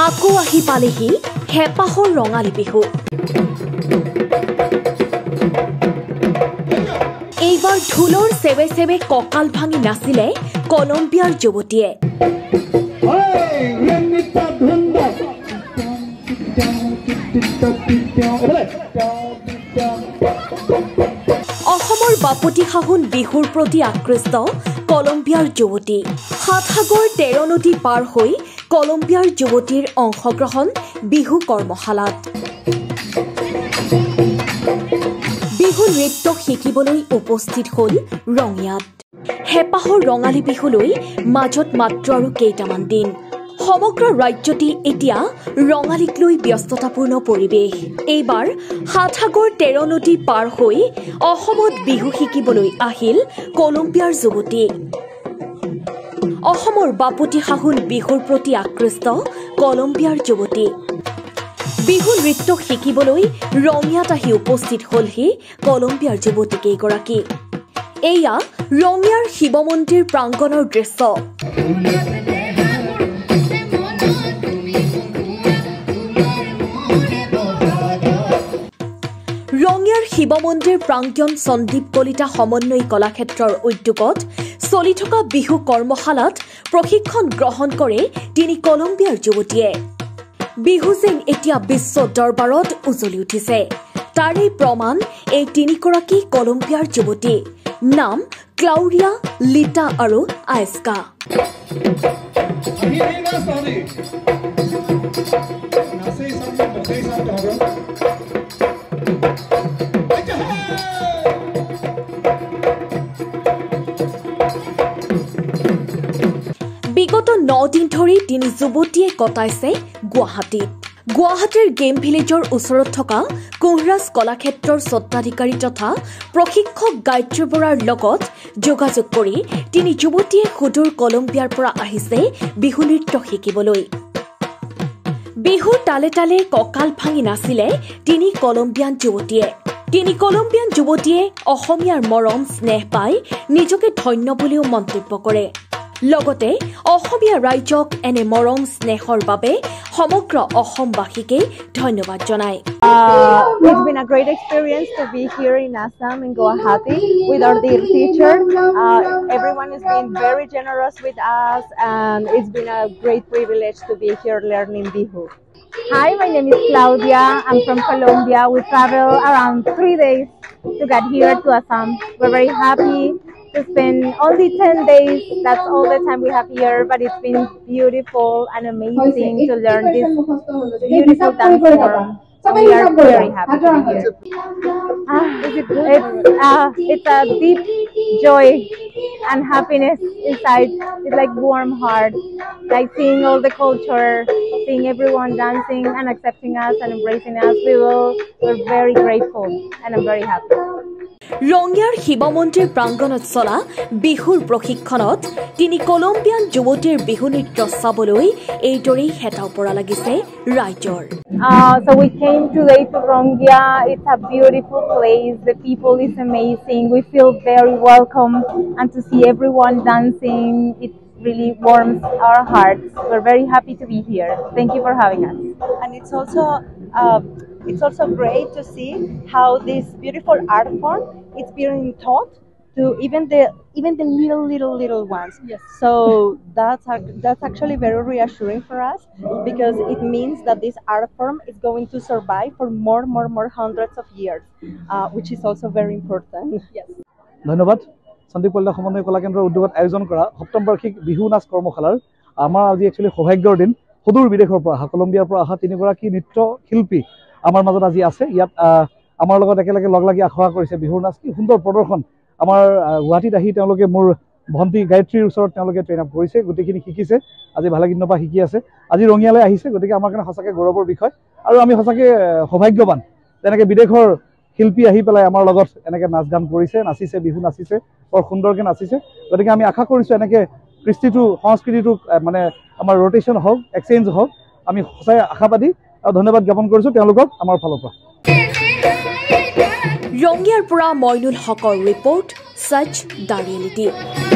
আকৌ আহি পালেহি হেঁপাহৰ ৰঙালী বিহু। এইবাৰ ঢোলৰ চেৱে চেৱে কঁকাল ভাঙি নাচিলে কলম্বিয়াৰ যুৱতীয়ে। অসমৰ বাপতি সাহোন বিহুৰ প্ৰতি আকৃষ্ট কলম্বিয়াৰ যুৱতী। ৭ সাগৰ ১৩ নদী পাৰ হৈ কলম্বিয়াৰ যুৱতীৰ অংশগ্ৰহণ বিহু কৰ্মশালাত। বিহু নৃত্য শিকিবলৈ উপস্থিত হ'ল ৰঙিয়াত। হেঁপাহৰ ৰঙালী বিহুলৈ মাজত মাত্ৰ আৰু কেইটামান দিন। সমগ্ৰ ৰাজ্যতে এতিয়া ৰঙালীক লৈ ব্যস্ততাপূৰ্ণ পৰিৱেশ। এইবাৰ ৭ সাগৰ ১৩ নদী পাৰ হৈ অসমত বিহু শিকিবলৈ আহিল কলম্বিয়াৰ যুৱতী। অসমৰ বাপতি সাহোন বিহুৰ প্ৰতি আকৃষ্ট কলম্বিয়াৰ যুৱতী। বিহু নৃত্য শিকিবলৈ ৰঙিয়াত আহি উপস্থিত হ'লহি কলম্বিয়াৰ যুৱতী কেইগৰাকী। এয়া ৰঙিয়াৰ শিৱ মন্দিৰ প্ৰাংগণৰ দৃশ্য। ৰঙিয়াৰ শিৱ মন্দিৰ প্ৰাংগণ সন্দীপ কলিতা সমন্বয় কলাক্ষেত্ৰৰ উদ্যোগত চলি থকা বিহু কৰ্মশালাত প্ৰশিক্ষণ গ্ৰহণ কৰে ৩ কলম্বিয়াৰ যুৱতীয়ে। বিহু যেন এতিয়া বিশ্ব দৰবাৰত উজলি উঠিছে। তাৰে প্ৰমাণ এই ৩গৰাকী কলম্বিয়াৰ যুৱতী। নাম ক্লাউডিয়া, লিটা আৰু আয়েস্কা। বিগত ৯ দিন ধৰি ৩ যুৱতীয়ে কটাইছে গুৱাহাটীত। গুৱাহাটীৰ গেম ভিলেজৰ ওচৰত থকা কোহৰাজ কলাক্ষেত্ৰৰ স্বত্বাধিকাৰী তথা প্ৰশিক্ষক গায়ত্ৰী বৰাৰ লগত যোগাযোগ কৰি ৩ যুৱতীয়ে সুদূৰ কলম্বিয়াৰ পৰা আহিছে বিহু নৃত্য শিকিবলৈ। বিহুৰ তালে তালে কঁকাল ভাঙি নাচিলে ৩ কলম্বিয়ান যুৱতীয়ে। ৩ কলম্বিয়ান যুৱতীয়ে অসমীয়াৰ মৰম স্নেহ পাই নিজকে ধন্য বুলিও মন্তব্য কৰে। লগতে অসমীয়া ৰাইজক এনে মৰম স্নেহৰ বাবে সমগ্ৰ অসমবাসীকে ধন্যবাদ জনায়। It's been a great experience to be here in Assam, in Guwahati, with our dear teacher. Everyone has been very generous with us, and it's been a great privilege to be here learning Bihu. Hi, my name is Claudia. I'm from Colombia. We traveled around 3 days to get here to Assam. We're very happy to spend only 10 days. That's all the time we have here, but it's been beautiful and amazing to learn this beautiful dance form. So we are very happy to be here. It's a deep joy and happiness inside. It's like warm heart, like seeing all the culture, seeing everyone dancing and accepting us and embracing us. We're very grateful and I'm very happy. ৰঙিয়াৰ শিৱ মন্দিৰ প্ৰাংগণত চলা বিহুৰ প্ৰশিক্ষণত ৩ Colombian যুৱতীৰ বিহু নৃত্য চাবলৈ এইদৰেই হেতা ওপৰা লাগিছে ৰাইজৰ। So we came today to Rongia. It's a beautiful place. The people is amazing. We feel very welcome, and to see everyone dancing, it really warms our hearts. We're very happy to be here. Thank you for having us. And it's also great to see how this beautiful art form is being taught to even the little ones. Yes. So that's actually very reassuring for us, because it means that this art form is going to survive for more hundreds of years, which is also very important. Yes. ধন্যবাদ। সন্দীপ কলিতা সমন্বয় কলাকেন্দ্ৰৰ উদ্যোগত আয়োজন কৰা সপ্তম বাৰ্ষিক বিহু নাচ কৰ্মশালাৰ আমাৰ আজি একচুৱেলি সৌভাগ্যৰ দিন। সুদূৰ বিদেশৰ পৰা অহা, কলম্বিয়াৰ পৰা অহা ৩গৰাকী নৃত্য শিল্পী আমাৰ মাজত আজি আছে। ইয়াত আমাৰ লগত একেলগে লগ লাগি আখৰা কৰিছে বিহুৰ নাচ। কি সুন্দৰ প্ৰদৰ্শন। আমাৰ গুৱাহাটীত আহি তেওঁলোকে মোৰ ভণ্টি গায়ত্ৰীৰ ওচৰত তেওঁলোকে ট্ৰেইন আপ কৰিছে, গোটেইখিনি শিকিছে। আজি ভালেকিনৰ পৰা শিকি আছে, আজি ৰঙিয়ালৈ আহিছে। গতিকে আমাৰ কাৰণে সঁচাকৈ গৌৰৱৰ বিষয় আৰু আমি সঁচাকৈ সৌভাগ্যৱান। তেনেকৈ বিদেশৰ শিল্পী আহি পেলাই আমাৰ লগত এনেকৈ নাচ গান কৰিছে, নাচিছে, বিহু নাচিছে, বৰ সুন্দৰকৈ নাচিছে। গতিকে আমি আশা কৰিছোঁ এনেকৈ কৃষ্টিটো সংস্কৃতিটো মানে আমাৰ ৰোটেশ্যন হওক, এক্সচেঞ্জ হওক। আমি সঁচাই আশাবাদী আৰু ধন্যবাদ জ্ঞাপন কৰিছোঁ তেওঁলোকক আমাৰ ফালৰ পৰা। ৰঙিয়াৰ পৰা মইনুল হকৰ ৰিপৰ্ট, সচ দ্য ৰিয়েলিটি।